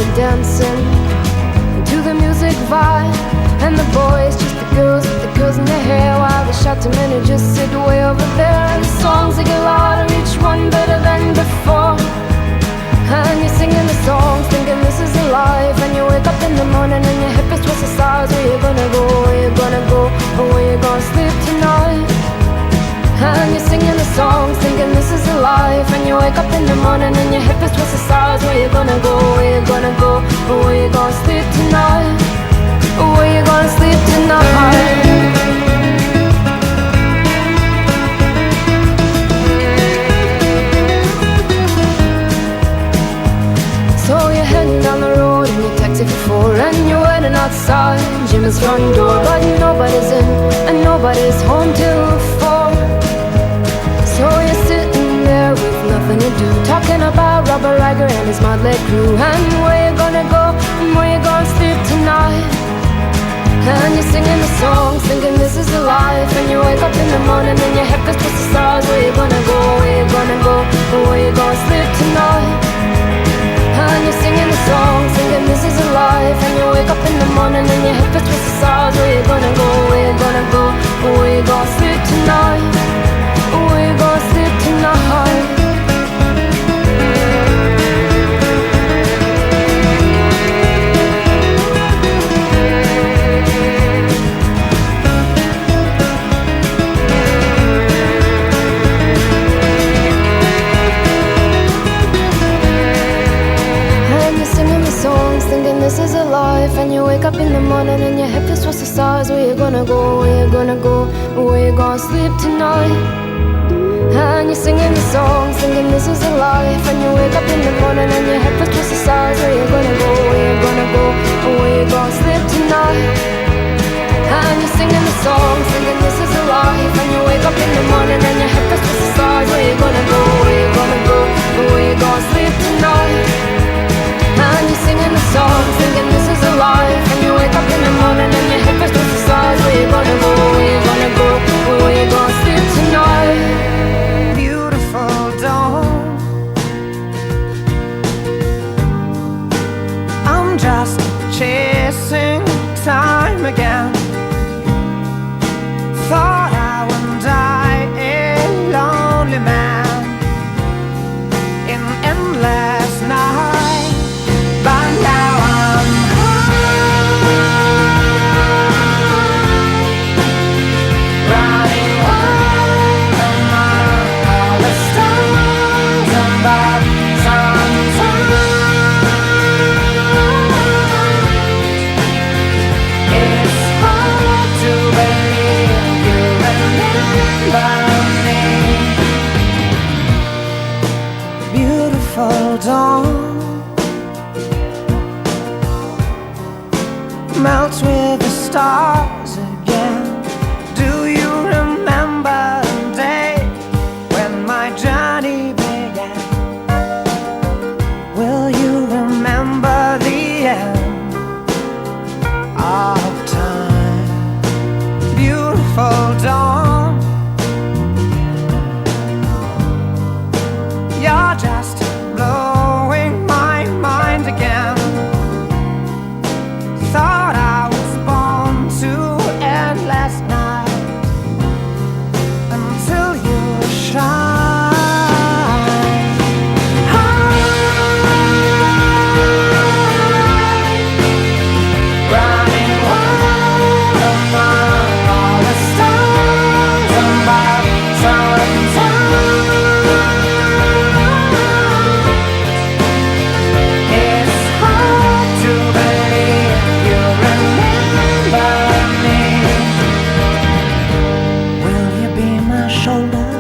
were dancing to the music vibe, and the boys, just the girls with the girls in their hair, while the shouting men who just sit way over there. And the songs they get louder, each one better than before. And you're singing the songs, thinking this is a life. And you wake up in the morning and your hip is twisted sides. Where you gonna go, where you gonna go, or where you gonna sleep tonight? And you're singing the songs, thinking this is a life. And you wake up in the morning and your hip is twisted sides. Where you gonna go, where you gonna go, or where you gonna sleep tonight? Or where you gonna sleep tonight? So you're heading down the road in your taxi for 4, and you're waiting outside Jim's front door, but nobody's in and nobody's home till 4. So you're sitting there with nothing to do, talking about Robert Riger and his motley crew, and where you gonna go and where you gonna sleep tonight. And you're singing the songs, thinking this is a life. And you wake up in the morning and your head feels twisted stars. Where you gonna go, where you gonna go, or where you gonna sleep tonight? And you're singing the songs, thinking this is a life. And you wake up in the morning and your head feels twisted stars. Where you gonna go, where you gonna go, or where you gonna sleep tonight? Or where you gonna sleep tonight? This is a life, and you wake up in the morning and your head feels twisted sides. Where you gonna go, where you gonna go, where you gonna sleep tonight? And you're singing the songs, thinking this is a life. And you wake up in the morning and your head feels twisted sides. Where you gonna go, where you gonna go, where you gonna sleep tonight? And you're singing the songs, thinking this is a life. And you wake up in the morning and your head feels twisted sides. Where you gonna go, where you gonna go, where you gonna sleep tonight? And you're singing the songs, thinking this is a life. And you wake up in the morning and your head feels twisted sides. Where you gonna go, where you gonna go, where you gonna sleep tonight? Beautiful dawn, I'm just chasing time again. Thought I would die a lonely man in endless night. But now I'm high, running wild among all the stars above. Sometimes it's hard to believe you remember me. Beautiful dawn melts with the stars again. Do you remember the day when my journey began? Will you remember the end of time? Beautiful dawn, you're just blowing my mind again. Thought I was born to end last night until you shine. Running wild among all the stars above. Sometimes it's hard to believe you remember me. Will you be my shoulder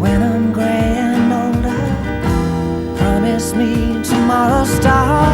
when I'm gray and older? Promise me tomorrow's star.